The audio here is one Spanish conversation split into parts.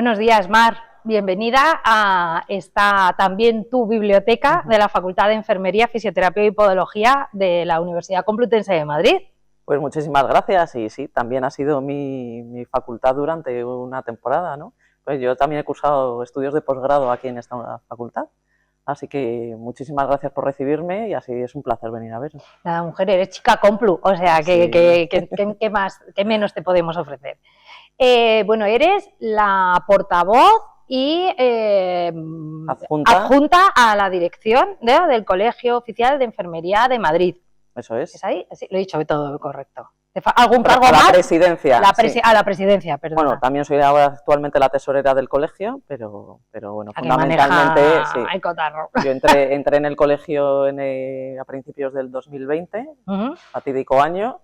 Buenos días, Mar. Bienvenida a esta también tu biblioteca de la Facultad de Enfermería, Fisioterapia y Podología de la Universidad Complutense de Madrid. Pues muchísimas gracias y sí, también ha sido mi facultad durante una temporada, ¿no? Pues yo también he cursado estudios de posgrado aquí en esta facultad, así que muchísimas gracias por recibirme y así es un placer venir a veros. Nada, mujer, eres chica Complu, o sea, Sí. ¿qué menos te podemos ofrecer? Bueno, eres la portavoz y adjunta a la dirección del Colegio Oficial de Enfermería de Madrid. Eso es. ¿Es ahí? Sí, lo he dicho todo correcto. ¿Algún cargo más? A la presidencia. Sí. A la presidencia, perdón. Bueno, también soy ahora actualmente la tesorera del colegio, pero bueno, fundamentalmente sí. El cotarro. Yo entré en el colegio a principios del 2020, fatídico año,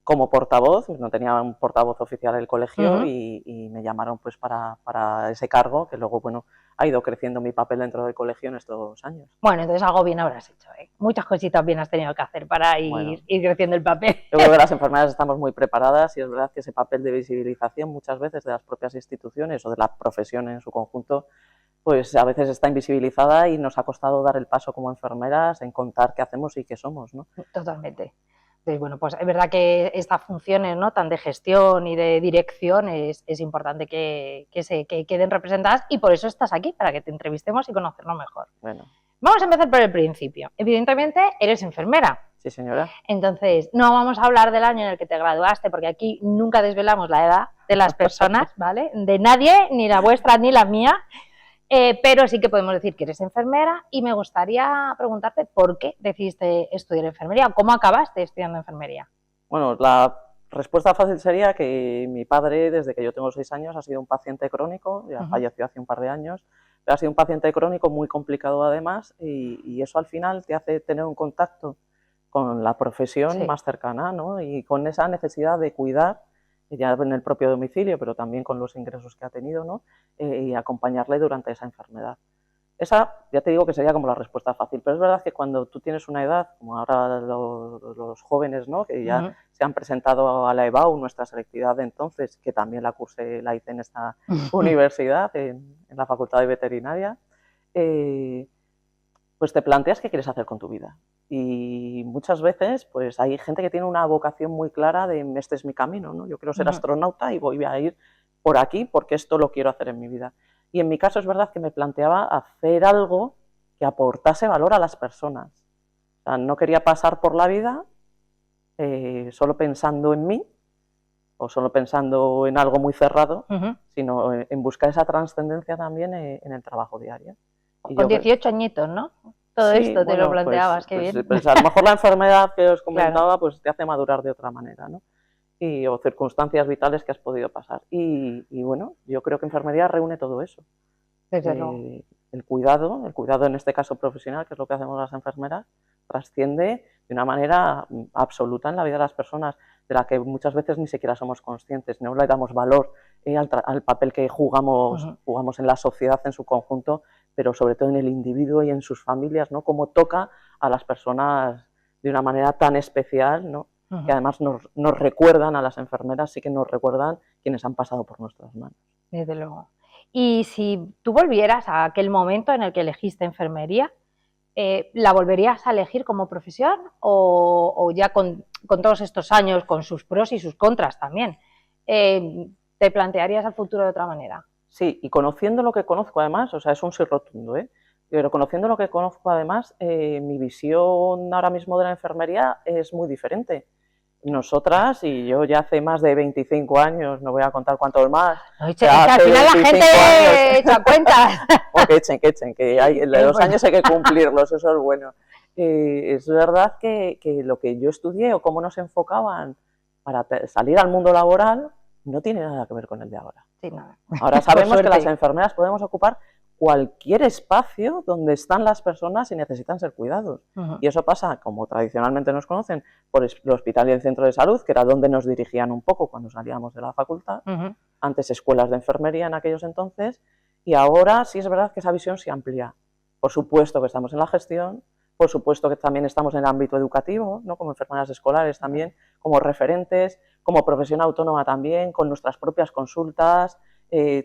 como portavoz. No tenía un portavoz oficial del colegio y me llamaron pues para ese cargo, que luego, bueno, ha ido creciendo mi papel dentro del colegio en estos años. Bueno, entonces algo bien habrás hecho, ¿eh? Muchas cositas bien has tenido que hacer para ir creciendo el papel. Yo creo que las enfermeras estamos muy preparadas y es verdad que ese papel de visibilización muchas veces de las propias instituciones o de la profesión en su conjunto, pues a veces está invisibilizada y nos ha costado dar el paso como enfermeras en contar qué hacemos y qué somos, ¿no? Totalmente. Entonces, bueno, pues es verdad que estas funciones, ¿no?, tan de gestión y de dirección es importante que queden representadas y por eso estás aquí, para que te entrevistemos y conocerlo mejor. Bueno. Vamos a empezar por el principio. Evidentemente, eres enfermera. Sí, señora. Entonces, no vamos a hablar del año en el que te graduaste, porque aquí nunca desvelamos la edad de las personas, ¿vale? De nadie, ni la vuestra ni la mía. Pero sí que podemos decir que eres enfermera y me gustaría preguntarte por qué decidiste estudiar enfermería, cómo acabaste estudiando enfermería. Bueno, la respuesta fácil sería que mi padre, desde que yo tengo 6 años, ha sido un paciente crónico, ya falleció hace un par de años, pero ha sido un paciente crónico muy complicado además y eso al final te hace tener un contacto con la profesión más cercana, ¿no? Y con esa necesidad de cuidar, ya en el propio domicilio, pero también con los ingresos que ha tenido, ¿no? Y acompañarle durante esa enfermedad. Esa, ya te digo que sería como la respuesta fácil, pero es verdad que cuando tú tienes una edad, como ahora los jóvenes, ¿no?, que ya se han presentado a la EBAU, nuestra selectividad de entonces, que también la hice en esta universidad, en la Facultad de Veterinaria, pues te planteas qué quieres hacer con tu vida. Y muchas veces pues hay gente que tiene una vocación muy clara de este es mi camino, ¿no? Yo quiero ser astronauta y voy a ir por aquí porque esto lo quiero hacer en mi vida. Y en mi caso es verdad que me planteaba hacer algo que aportase valor a las personas. O sea, no quería pasar por la vida solo pensando en mí o solo pensando en algo muy cerrado, sino en buscar esa trascendencia también en el trabajo diario. Y con 18 añitos, ¿no? Todo esto te lo planteabas, qué bien. Pues a lo mejor la enfermedad que os comentaba pues te hace madurar de otra manera, ¿no? O circunstancias vitales que has podido pasar. Y bueno, yo creo que enfermería reúne todo eso. El cuidado en este caso profesional, que es lo que hacemos las enfermeras, trasciende de una manera absoluta en la vida de las personas, de la que muchas veces ni siquiera somos conscientes, no le damos valor al papel que jugamos en la sociedad en su conjunto, pero sobre todo en el individuo y en sus familias, ¿no? Cómo toca a las personas de una manera tan especial, ¿no? Que además nos recuerdan a las enfermeras, sí que nos recuerdan quienes han pasado por nuestras manos. Desde luego. Y si tú volvieras a aquel momento en el que elegiste enfermería, ¿la volverías a elegir como profesión o ya con todos estos años, con sus pros y sus contras también, te plantearías el futuro de otra manera? Sí, y conociendo lo que conozco además, o sea, es un sí rotundo, pero conociendo lo que conozco además, mi visión ahora mismo de la enfermería es muy diferente. Nosotras, y yo ya hace más de 25 años, no voy a contar cuántos más. Es que al final la gente echa cuentas. Que echen, que los años hay que cumplirlos, eso es bueno. Es verdad que lo que yo estudié o cómo nos enfocaban para salir al mundo laboral no tiene nada que ver con el de ahora. Sí, nada. Ahora sabemos que las enfermeras podemos ocupar cualquier espacio donde están las personas y necesitan ser cuidados. Y eso pasa, como tradicionalmente nos conocen, por el hospital y el centro de salud, que era donde nos dirigían un poco cuando salíamos de la facultad, antes escuelas de enfermería en aquellos entonces, y ahora sí es verdad que esa visión se amplía. Por supuesto que estamos en la gestión, por supuesto que también estamos en el ámbito educativo, ¿no? Como enfermeras escolares también, como referentes, como profesión autónoma también, con nuestras propias consultas,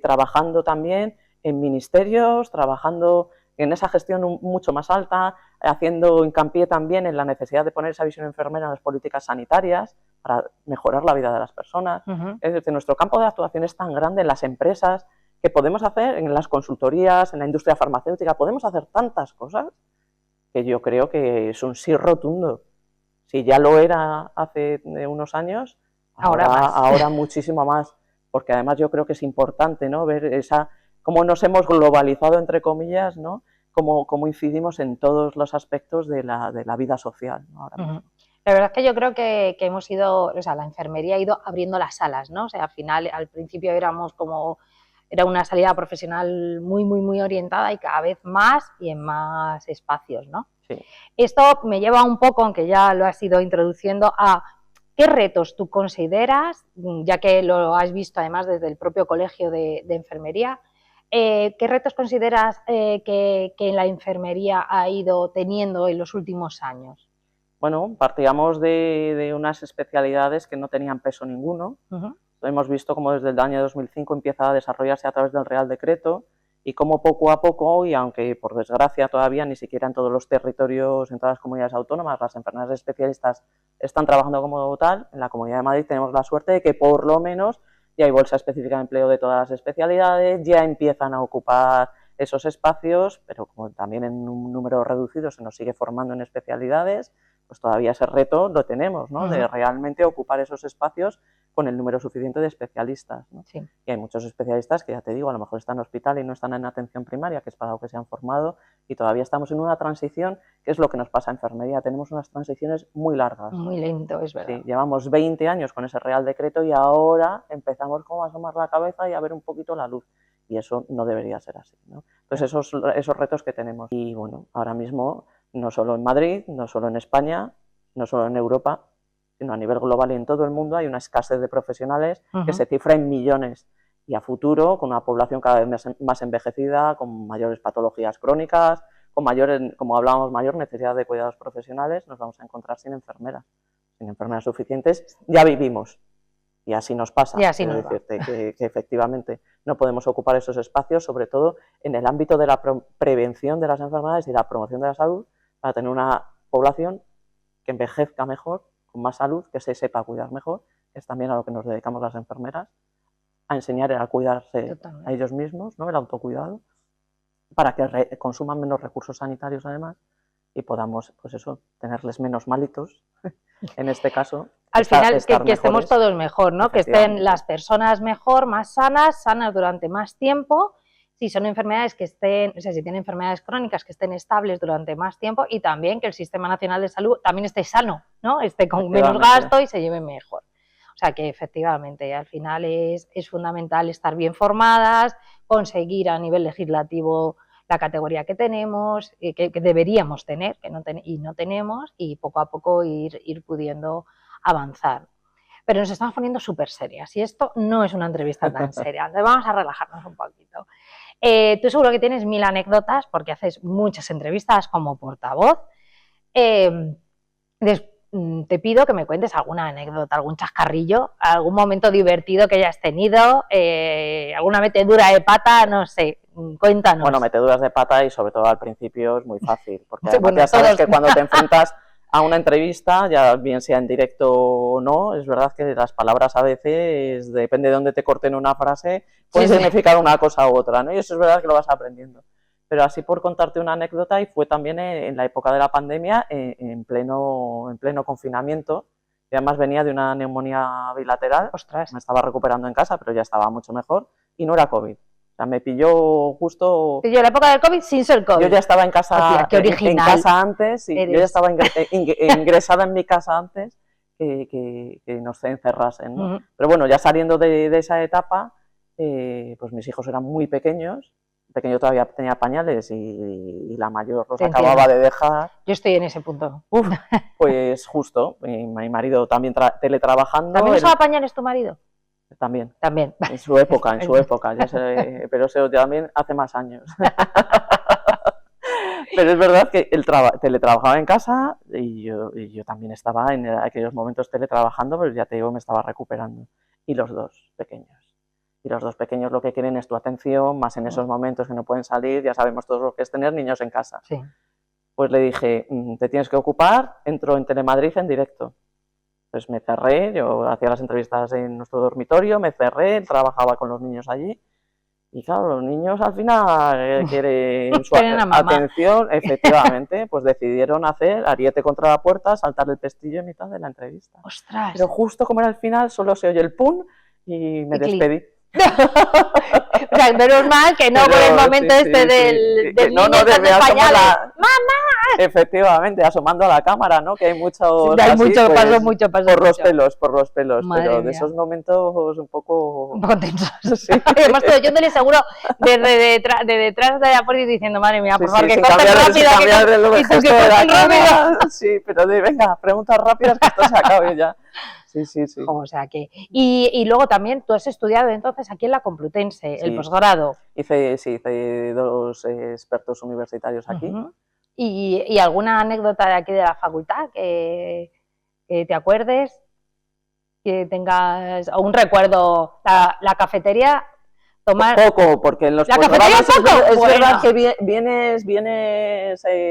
trabajando también en ministerios, trabajando en esa gestión mucho más alta, haciendo hincapié también en la necesidad de poner esa visión enfermera en las políticas sanitarias para mejorar la vida de las personas. Es decir, nuestro campo de actuación es tan grande en las empresas que podemos hacer, en las consultorías, en la industria farmacéutica, podemos hacer tantas cosas que yo creo que es un sí rotundo. Si ya lo era hace unos años, ahora muchísimo más, porque además yo creo que es importante, ¿no?, ver cómo nos hemos globalizado, entre comillas, ¿no?, cómo incidimos en todos los aspectos de la vida social, ¿no?, ahora mismo. La verdad es que yo creo que hemos ido, o sea, la enfermería ha ido abriendo las salas, ¿no? O sea, al principio era una salida profesional muy, muy, muy orientada y cada vez más y en más espacios, ¿no? Sí. Esto me lleva un poco, aunque ya lo has ido introduciendo, a qué retos tú consideras, ya que lo has visto además desde el propio colegio de enfermería, ¿qué retos consideras que la enfermería ha ido teniendo en los últimos años? Bueno, partíamos de unas especialidades que no tenían peso ninguno. Hemos visto cómo desde el año 2005 empieza a desarrollarse a través del Real Decreto y cómo poco a poco, y aunque por desgracia todavía ni siquiera en todos los territorios, en todas las comunidades autónomas, las enfermeras especialistas están trabajando como tal, en la Comunidad de Madrid tenemos la suerte de que por lo menos ya hay bolsa específica de empleo de todas las especialidades, ya empiezan a ocupar esos espacios, pero como también en un número reducido se nos sigue formando en especialidades, pues todavía ese reto lo tenemos, ¿no? De realmente ocupar esos espacios con el número suficiente de especialistas, ¿no? Sí. Y hay muchos especialistas que, ya te digo, a lo mejor están en hospital y no están en atención primaria, que es para lo que se han formado, y todavía estamos en una transición, que es lo que nos pasa en enfermería. Tenemos unas transiciones muy largas. Muy lento, es verdad. Sí, llevamos 20 años con ese Real Decreto y ahora empezamos como a asomar la cabeza y a ver un poquito la luz. Y eso no debería ser así, ¿no? Entonces esos retos que tenemos. Y bueno, ahora mismo, no solo en Madrid, no solo en España, no solo en Europa, sino a nivel global y en todo el mundo hay una escasez de profesionales que se cifra en millones. Y a futuro, con una población cada vez más envejecida, con mayores patologías crónicas, con como hablábamos, mayor necesidad de cuidados profesionales, nos vamos a encontrar sin enfermeras suficientes. Ya vivimos. Y así nos pasa. Y así Quiero nos decirte que efectivamente no podemos ocupar esos espacios, sobre todo en el ámbito de la prevención de las enfermedades y la promoción de la salud, para tener una población que envejezca mejor, con más salud, que se sepa cuidar mejor, que es también a lo que nos dedicamos las enfermeras, a enseñar a cuidarse a ellos mismos, ¿no?, el autocuidado, para que consuman menos recursos sanitarios además y podamos, pues eso, tenerles menos malitos, en este caso. Al final, que estemos todos mejor, ¿no? Que estén las personas mejor, más sanas durante más tiempo. Si son enfermedades que estén, o sea, si tienen enfermedades crónicas, que estén estables durante más tiempo, y también que el Sistema Nacional de Salud también esté sano, ¿no? Esté con menos gasto y se lleve mejor. O sea, que efectivamente al final es fundamental estar bien formadas, conseguir a nivel legislativo la categoría que tenemos, que deberíamos tener, y no tenemos, y poco a poco ir pudiendo avanzar. Pero nos estamos poniendo súper serias y esto no es una entrevista tan seria. Entonces vamos a relajarnos un poquito. Tú seguro que tienes 1000 anécdotas porque haces muchas entrevistas como portavoz. Te pido que me cuentes alguna anécdota, algún chascarrillo, algún momento divertido que hayas tenido, alguna metedura de pata, no sé, cuéntanos. Bueno, meteduras de pata y sobre todo al principio es muy fácil, porque además ya sabes que cuando te enfrentas a una entrevista, ya bien sea en directo o no, es verdad que las palabras a veces, depende de dónde te corten una frase, pueden significar una cosa u otra, ¿no? Y eso es verdad que lo vas aprendiendo. Pero así por contarte una anécdota, y fue también en la época de la pandemia, en pleno confinamiento, y además venía de una neumonía bilateral. Ostras. Me estaba recuperando en casa, pero ya estaba mucho mejor, y no era COVID. O sea, me pilló justo... Te pilló la época del COVID sin ser COVID. Yo ya estaba en casa, hostia, qué original en casa antes, y yo ya estaba ingresada en mi casa antes que nos encerrasen, ¿no? Pero bueno, ya saliendo de esa etapa, pues mis hijos eran muy pequeños. El pequeño todavía tenía pañales y la mayor los acababa de dejar. Yo estoy en ese punto. Pues justo, mi marido también teletrabajando. ¿También usaba pañales tu marido? También. También. En su época, yo sé, pero eso también hace más años. Pero es verdad que él teletrabajaba en casa y yo también estaba en aquellos momentos teletrabajando, pero ya te digo, me estaba recuperando. Y los dos pequeños. y los 2 pequeños lo que quieren es tu atención, más en esos momentos que no pueden salir, ya sabemos todos lo que es tener niños en casa. Sí. Pues le dije, te tienes que ocupar, entro en Telemadrid en directo. Pues me cerré, yo hacía las entrevistas en nuestro dormitorio, me cerré, trabajaba con los niños allí. Y claro, los niños al final quieren su atención, efectivamente, pues decidieron hacer ariete contra la puerta, saltar el pestillo en mitad de la entrevista. ¡Ostras! Pero justo como era el final, solo se oye el pum y me despedí. O sea, menos mal que no por el momento del niño de pañales. ¡Mamá! Efectivamente, asomando a la cámara, ¿no? Que hay muchos sí, hay así, mucho pues, paso, mucho paso. Por los pelos, Madre pero mía. de esos momentos un poco tensos. Sí. Además, yo te le seguro desde detrás de la puerta y diciendo, madre mía, por favor, que corten rápido. Sí, pero venga, preguntas rápidas que esto se acabe ya. Sí. O sea que... Y luego también tú has estudiado entonces aquí en la Complutense, el posgrado. Hice 2 expertos universitarios aquí. ¿Y alguna anécdota de aquí de la facultad que te acuerdes? Que tengas o un recuerdo, la cafetería, tomar... Poco, porque en los posgrados es verdad que vienes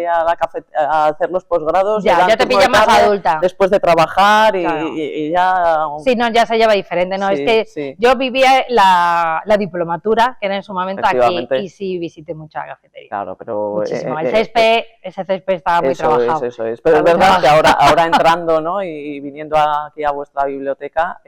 a hacer los posgrados ya te pilla más adulta después de trabajar y ya... Sí, no, ya se lleva diferente, ¿no? Es que yo vivía la diplomatura, que era en su momento aquí, y sí visité mucha cafetería. Claro, pero... Muchísimo. Ese césped estaba muy trabajado. Eso es. Pero es verdad que ahora entrando, ¿no? y viniendo aquí a vuestra biblioteca...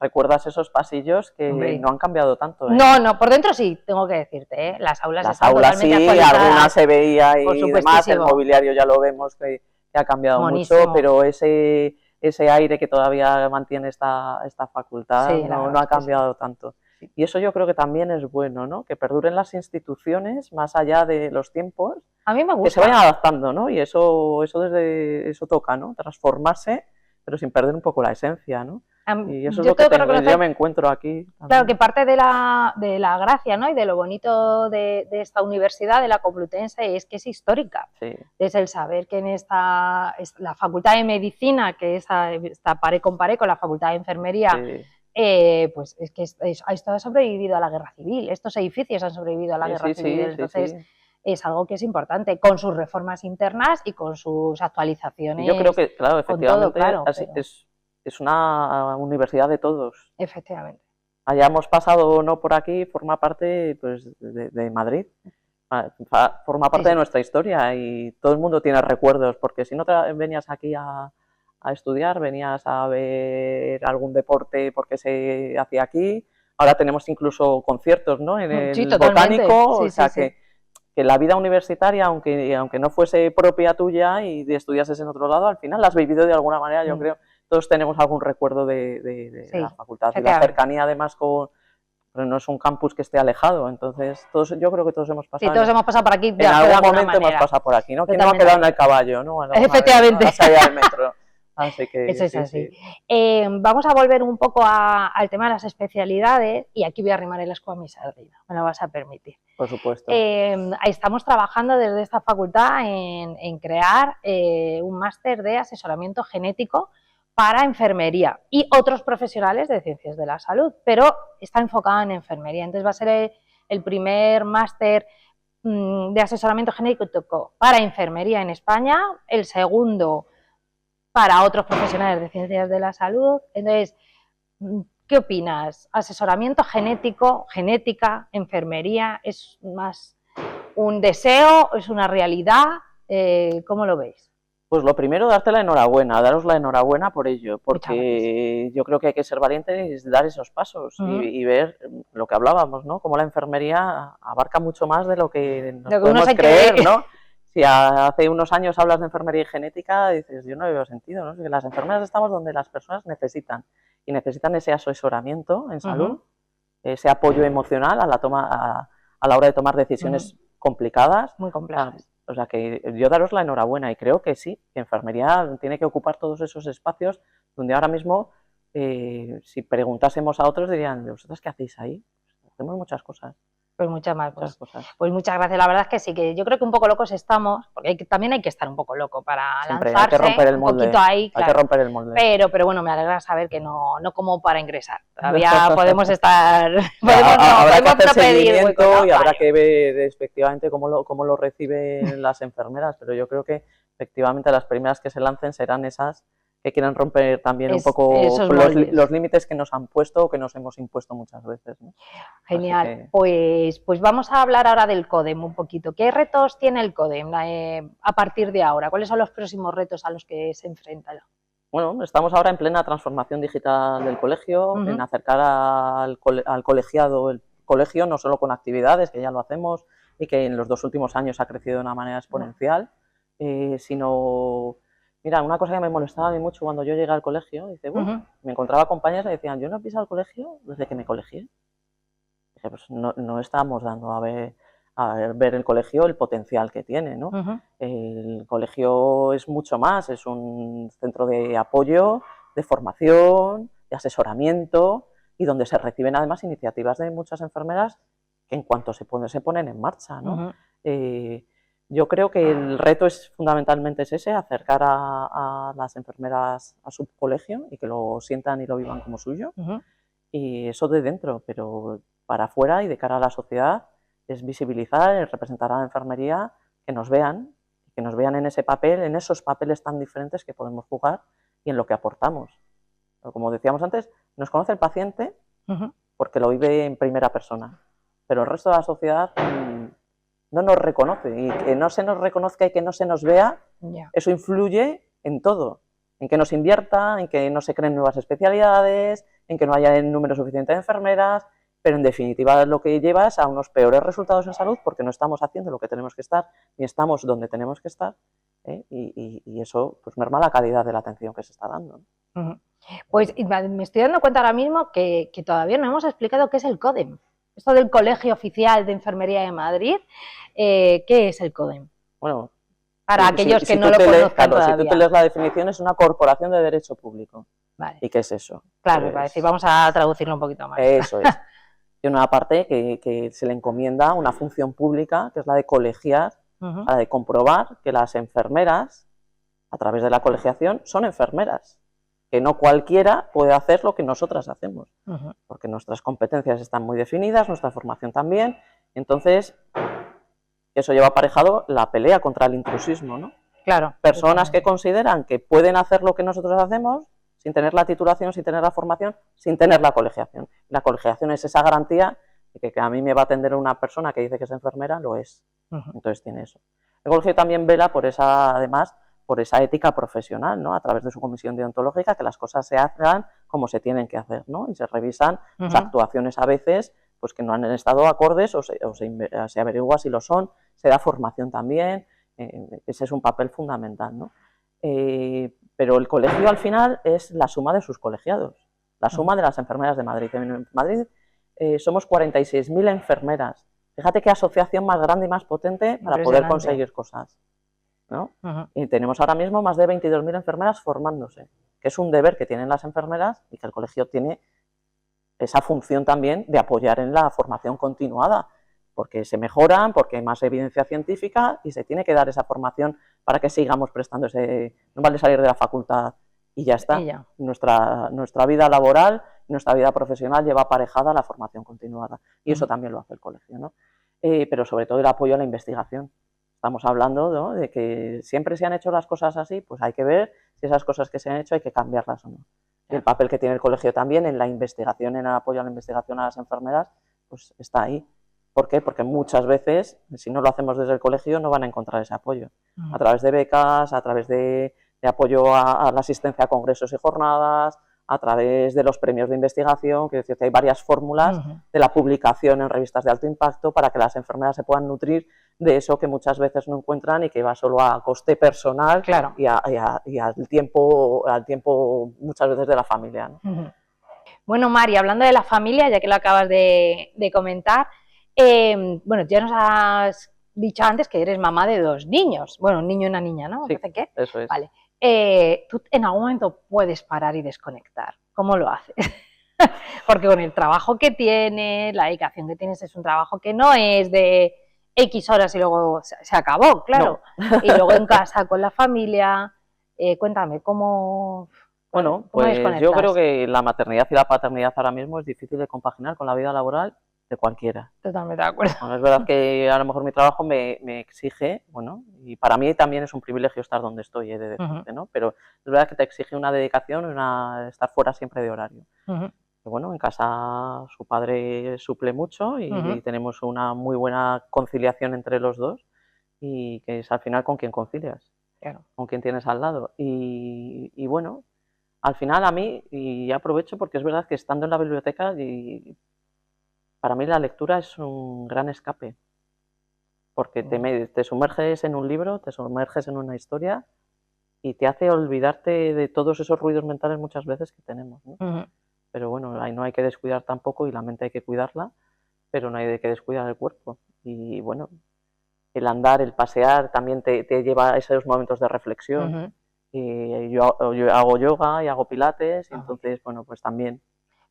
¿Recuerdas esos pasillos que no han cambiado tanto? No, por dentro sí, tengo que decirte, ¿eh? Las aulas están totalmente actualizadas. Algunas se veía y demás, el mobiliario ya lo vemos que ha cambiado mucho, pero ese aire que todavía mantiene esta facultad no ha cambiado tanto. Y eso yo creo que también es bueno, ¿no? Que perduren las instituciones más allá de los tiempos. A mí me gusta. Que se vayan adaptando, ¿no? Y eso toca, ¿no? Transformarse, pero sin perder un poco la esencia, ¿no? Y eso es lo que yo me encuentro aquí. También. Claro, que parte de la gracia, ¿no? Y de lo bonito de esta universidad, de la Complutense, es que es histórica. Sí. Es el saber que en la Facultad de Medicina, que está paré con la Facultad de Enfermería, pues es que esto ha sobrevivido a la Guerra Civil, estos edificios han sobrevivido a la Guerra Civil, entonces... Es algo que es importante, con sus reformas internas y con sus actualizaciones. Yo creo que, claro, efectivamente, todo, es una universidad de todos. Efectivamente. Hayamos pasado o no por aquí, forma parte pues, de Madrid, forma parte de nuestra historia y todo el mundo tiene recuerdos, porque si no venías aquí a estudiar, venías a ver algún deporte porque se hacía aquí, ahora tenemos incluso conciertos, ¿no? En el Botánico, o sea que la vida universitaria, aunque no fuese propia tuya y estudiases en otro lado, al final la has vivido de alguna manera, yo creo. Todos tenemos algún recuerdo de la facultad y la cercanía además pero no es un campus que esté alejado, entonces yo creo que todos hemos pasado. Sí, todos hemos pasado por aquí. En algún momento hemos pasado por aquí, ¿no? ¿Quién no ha quedado en el caballo, ¿no? Efectivamente. Más allá del metro. Así que, eso es así. Vamos a volver un poco al tema de las especialidades y aquí voy a arrimar el escudo a mi sardina, me lo vas a permitir. Por supuesto. Estamos trabajando desde esta facultad en crear un máster de asesoramiento genético para enfermería y otros profesionales de ciencias de la salud, pero está enfocado en enfermería. Entonces va a ser el primer máster de asesoramiento genético para enfermería en España, el segundo para otros profesionales de ciencias de la salud. Entonces, ¿qué opinas? ¿Asesoramiento genético, genética, enfermería, es más un deseo, es una realidad? ¿Cómo lo veis? Pues lo primero, daros la enhorabuena por ello, porque yo creo que hay que ser valientes y dar esos pasos y ver lo que hablábamos, ¿no? Cómo la enfermería abarca mucho más de lo que nos podemos creer, ¿no? Si hace unos años hablas de enfermería y genética, dices, yo no le veo sentido, ¿no? Si las enfermeras estamos donde las personas necesitan y necesitan ese asesoramiento en salud, ese apoyo emocional a la hora de tomar decisiones complicadas. Muy complejas. O sea, que yo daros la enhorabuena y creo que sí, que enfermería tiene que ocupar todos esos espacios donde ahora mismo, si preguntásemos a otros, dirían, ¿vosotros qué hacéis ahí? Hacemos muchas cosas. Pues muchas más, muchas cosas. pues muchas gracias. La verdad es que sí, que yo creo que un poco locos estamos, porque también hay que estar un poco loco para Siempre lanzarse, hay que romper el molde, un poquito ahí, claro. Hay que romper el molde. Pero bueno, me alegra saber que no como para ingresar. Todavía podemos estar, habrá que hacer seguimiento hueco, ¿no? Y habrá que ver efectivamente cómo lo reciben las enfermeras, pero yo creo que efectivamente las primeras que se lancen serán esas que quieran romper también un poco los límites que nos han puesto o que nos hemos impuesto muchas veces, ¿no? Genial, pues vamos a hablar ahora del CODEM un poquito. ¿Qué retos tiene el CODEM a partir de ahora? ¿Cuáles son los próximos retos a los que se enfrenta? Bueno, estamos ahora en plena transformación digital del colegio, en acercar al colegiado el colegio, no solo con actividades, que ya lo hacemos y que en los 2 últimos años ha crecido de una manera exponencial, sino... Mira, una cosa que me molestaba a mí mucho cuando yo llegué al colegio, dice, me encontraba compañeros que decían, yo no he pisado al colegio desde que me colegié. Dije, pues no estamos dando a ver el colegio el potencial que tiene, ¿no? El colegio es mucho más, es un centro de apoyo, de formación, de asesoramiento y donde se reciben además iniciativas de muchas enfermeras que en cuanto se ponen en marcha, ¿no? Yo creo que el reto fundamentalmente es ese, acercar a las enfermeras a su colegio y que lo sientan y lo vivan como suyo. Y eso de dentro, pero para afuera y de cara a la sociedad es visibilizar, es representar a la enfermería, que nos vean en ese papel, en esos papeles tan diferentes que podemos jugar y en lo que aportamos. Pero como decíamos antes, nos conoce el paciente porque lo vive en primera persona, pero el resto de la sociedad no nos reconoce, y que no se nos reconozca y que no se nos vea, eso influye en todo, en que nos invierta, en que no se creen nuevas especialidades, en que no haya el número suficiente de enfermeras, pero en definitiva lo que lleva es a unos peores resultados en salud porque no estamos haciendo lo que tenemos que estar, ni estamos donde tenemos que estar, y eso pues merma la calidad de la atención que se está dando, ¿no? Pues me estoy dando cuenta ahora mismo que todavía no hemos explicado qué es el CODEM. Esto del Colegio Oficial de Enfermería de Madrid, ¿qué es el CODEM? Bueno, para aquellos que no lo conozcan todavía. Si tú te lees la definición, es una corporación de derecho público. Vale. ¿Y qué es eso? Claro, pues, decir, vamos a traducirlo un poquito más. Eso es. Y una parte que se le encomienda una función pública, que es la de colegiar, la de comprobar que las enfermeras, a través de la colegiación, son enfermeras. Que no cualquiera puede hacer lo que nosotras hacemos, porque nuestras competencias están muy definidas, nuestra formación también, entonces eso lleva aparejado la pelea contra el intrusismo, ¿no? Claro. Personas que consideran que pueden hacer lo que nosotros hacemos sin tener la titulación, sin tener la formación, sin tener la colegiación. La colegiación es esa garantía de que a mí me va a atender una persona que dice que es enfermera, lo es. Entonces tiene eso. El colegio también vela por esa, además, por esa ética profesional, ¿no? A través de su comisión deontológica, que las cosas se hagan como se tienen que hacer, ¿no? Y se revisan las actuaciones a veces pues que no han estado acordes o se averigua si lo son, se da formación también, ese es un papel fundamental, ¿no? Pero el colegio al final es la suma de sus colegiados, la suma de las enfermeras de Madrid. En Madrid somos 46.000 enfermeras. Fíjate qué asociación más grande y más potente para poder conseguir cosas, ¿no? Y tenemos ahora mismo más de 22.000 enfermeras formándose, que es un deber que tienen las enfermeras y que el colegio tiene esa función también de apoyar en la formación continuada, porque se mejoran, porque hay más evidencia científica y se tiene que dar esa formación para que sigamos prestando ese... No vale salir de la facultad y ya está. Nuestra vida laboral, nuestra vida profesional lleva aparejada la formación continuada y eso también lo hace el colegio, ¿no? Pero sobre todo el apoyo a la investigación. Estamos hablando, ¿no?, de que siempre se han hecho las cosas así, pues hay que ver si esas cosas que se han hecho hay que cambiarlas o no. Y el papel que tiene el colegio también en la investigación, en el apoyo a la investigación a las enfermeras, pues está ahí. ¿Por qué? Porque muchas veces, si no lo hacemos desde el colegio, no van a encontrar ese apoyo. A través de becas, a través de apoyo a la asistencia a congresos y jornadas, a través de los premios de investigación, quiero decir que hay varias fórmulas de la publicación en revistas de alto impacto para que las enfermeras se puedan nutrir de eso que muchas veces no encuentran y que va solo a coste personal y al tiempo muchas veces de la familia, ¿no? Bueno, Mari, hablando de la familia, ya que lo acabas de comentar, bueno, ya nos has dicho antes que eres mamá de 2 niños, bueno, un niño y una niña, ¿no? Sí, ¿Qué? eso es. Vale. ¿Tú en algún momento puedes parar y desconectar? ¿Cómo lo haces? Porque con el trabajo que tienes, la dedicación que tienes, es un trabajo que no es de X horas y luego se acabó, claro. No. Y luego en casa con la familia. Cuéntame, ¿cómo Bueno, pues yo desconectas? creo que la maternidad y la paternidad ahora mismo es difícil de compaginar con la vida laboral de cualquiera. Totalmente de acuerdo. Bueno, es verdad que a lo mejor mi trabajo me exige, bueno, y para mí también es un privilegio estar donde estoy, he de decirte, ¿no? Pero es verdad que te exige una dedicación, estar fuera siempre de horario. Pero bueno, en casa su padre suple mucho y tenemos una muy buena conciliación entre los dos, y que es al final con quien concilias, Claro. con quien tienes al lado. Y bueno, al final a mí, y aprovecho porque es verdad que estando en la biblioteca, y para mí la lectura es un gran escape, porque te sumerges en un libro, te sumerges en una historia y te hace olvidarte de todos esos ruidos mentales muchas veces que tenemos, ¿no? Pero bueno, ahí no hay que descuidar tampoco, y la mente hay que cuidarla, pero no hay que descuidar el cuerpo. Y bueno, el andar, el pasear también te lleva a esos momentos de reflexión. Y yo hago yoga y hago pilates, y entonces, bueno, pues también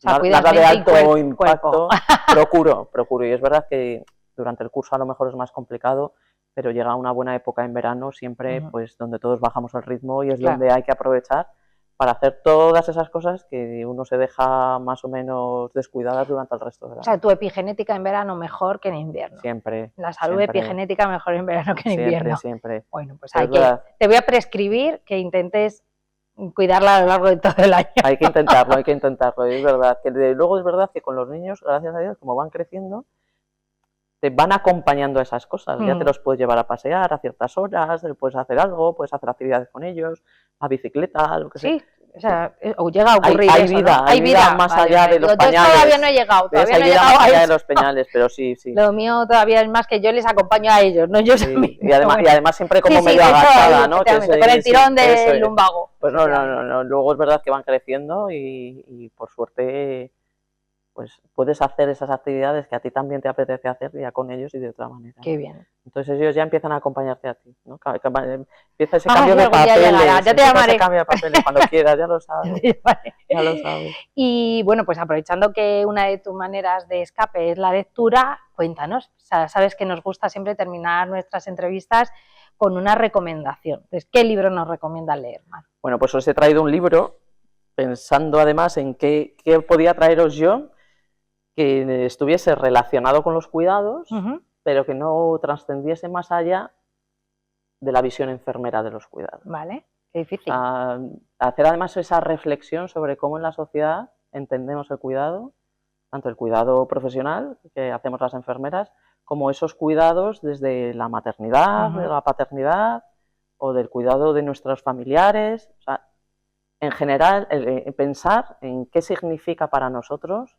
O sea, nada de alto impacto, cuerpo. procuro. Y es verdad que durante el curso a lo mejor es más complicado, pero llega una buena época en verano siempre, pues donde todos bajamos el ritmo, y es donde hay que aprovechar para hacer todas esas cosas que uno se deja más o menos descuidadas durante el resto del año. O sea, tu epigenética en verano mejor que en invierno. Siempre. La salud siempre, epigenética mejor en verano que en invierno. Siempre. Bueno, pues te voy a prescribir que intentes cuidarla a lo largo de todo el año. Hay que intentarlo, es verdad. Que luego es verdad que con los niños, gracias a Dios, como van creciendo, te van acompañando a esas cosas. Ya te los puedes llevar a pasear a ciertas horas, puedes hacer algo, puedes hacer actividades con ellos, a bicicleta, lo que sea. Sí, o sea, o llega a ocurrir hay eso, vida, ¿no? Hay vida más allá de los pañales. Todavía no he llegado, hay vida más allá de los pañales, pero sí. Lo mío todavía es más que yo les acompaño a ellos, no yo a mí. Y además siempre como medio agachada, ¿no? Con el tirón del lumbago. Pues no. Luego es verdad que van creciendo y por suerte pues puedes hacer esas actividades que a ti también te apetece hacer, ya con ellos y de otra manera. Qué bien. Entonces ellos ya empiezan a acompañarte a ti, ¿no? Empieza ese cambio de papeles, ya te llamaré. Ese cambio de papeles cuando quieras, ya lo sabes. Ya lo sabes. Y bueno, pues aprovechando que una de tus maneras de escape es la lectura, cuéntanos. O sea, sabes que nos gusta siempre terminar nuestras entrevistas con una recomendación. Entonces, ¿qué libro nos recomiendas leer, Mar? Bueno, pues os he traído un libro pensando además en qué podía traeros yo que estuviese relacionado con los cuidados, pero que no trascendiese más allá de la visión enfermera de los cuidados. Vale, qué difícil. Hacer además esa reflexión sobre cómo en la sociedad entendemos el cuidado, tanto el cuidado profesional que hacemos las enfermeras, como esos cuidados desde la maternidad, de la paternidad, o del cuidado de nuestros familiares. O sea, en general, pensar en qué significa para nosotros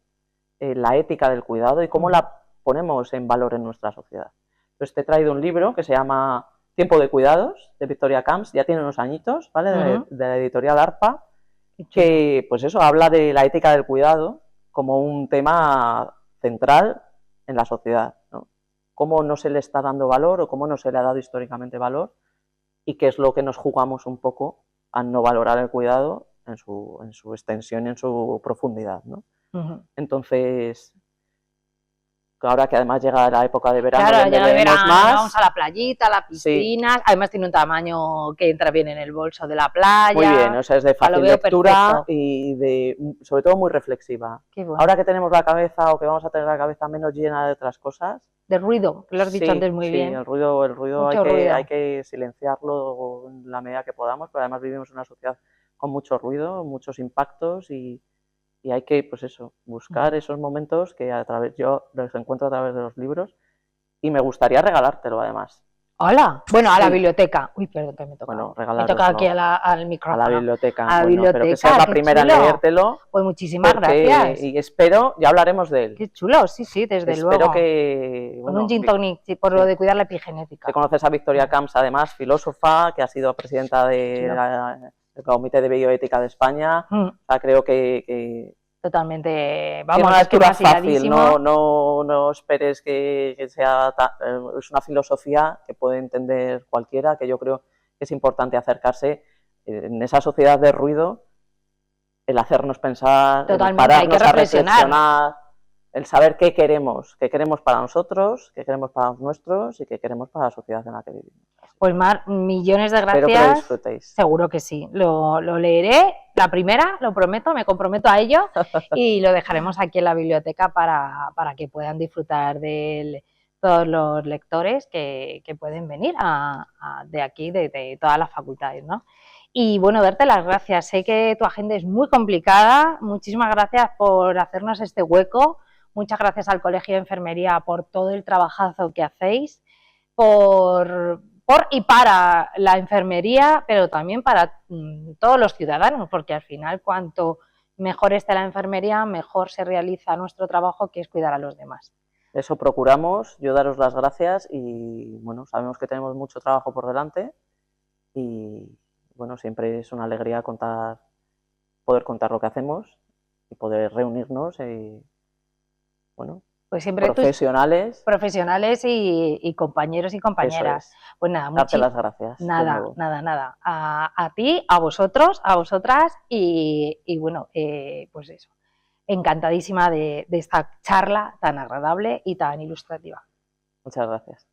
la ética del cuidado y cómo la ponemos en valor en nuestra sociedad. Entonces te he traído un libro que se llama Tiempo de cuidados, de Victoria Camps, ya tiene unos añitos, ¿vale? De la editorial ARPA, que pues eso, habla de la ética del cuidado como un tema central en la sociedad, ¿no? Cómo no se le está dando valor o cómo no se le ha dado históricamente valor, y qué es lo que nos jugamos un poco al no valorar el cuidado en su extensión y en su profundidad, ¿no? Entonces, ahora que además llega la época de verano, claro, llega el verano, más, vamos a la playita, a la piscina, además tiene un tamaño que entra bien en el bolso de la playa. Muy bien, o sea, es de fácil lectura y sobre todo muy reflexiva. Bueno. Ahora que tenemos la cabeza, o que vamos a tener la cabeza menos llena de otras cosas. De ruido, que lo has dicho antes muy bien. El ruido hay que silenciarlo en la medida que podamos, pero además vivimos en una sociedad con mucho ruido, muchos impactos, y hay que, pues eso, buscar esos momentos que yo los encuentro a través de los libros, y me gustaría regalártelo además. ¡Hola! Bueno, a la biblioteca. Uy, perdón, que me toca. Bueno, me toca aquí al micrófono. A la biblioteca. A la biblioteca. Pero que seas la primera en leértelo. Pues muchísimas gracias. Y espero, ya hablaremos de él. Qué chulo, sí, desde luego. Espero que... Con un gin tonic, por lo de cuidar la epigenética. Que conoces a Victoria Camps, además, filósofa, que ha sido presidenta del Comité de Bioética de España. O sea, creo que totalmente, vamos, es que no es fácil, no esperes que sea es una filosofía que puede entender cualquiera, que yo creo que es importante acercarse en esa sociedad de ruido, el hacernos pensar, el Totalmente, hay que pararnos a reflexionar. reflexionar, el saber qué queremos para nosotros, qué queremos para los nuestros y qué queremos para la sociedad en la que vivimos. Pues Mar, millones de Espero que lo gracias. disfrutéis. Seguro que sí. Lo leeré, la primera, lo prometo, me comprometo a ello y lo dejaremos aquí en la biblioteca para que puedan disfrutar de él todos los lectores que pueden venir de aquí, de todas las facultades, ¿no? Y bueno, darte las gracias. Sé que tu agenda es muy complicada. Muchísimas gracias por hacernos este hueco. Muchas gracias al Colegio de Enfermería por todo el trabajazo que hacéis, por y para la enfermería, pero también para todos los ciudadanos, porque al final cuanto mejor esté la enfermería, mejor se realiza nuestro trabajo, que es cuidar a los demás. Eso procuramos, yo daros las gracias y bueno, sabemos que tenemos mucho trabajo por delante y bueno, siempre es una alegría poder contar lo que hacemos y poder reunirnos y bueno, pues siempre profesionales y compañeros y compañeras. Eso es. Pues nada, darte las gracias. Nada. A ti, a vosotros, a vosotras y bueno, pues eso. Encantadísima de esta charla tan agradable y tan ilustrativa. Muchas gracias.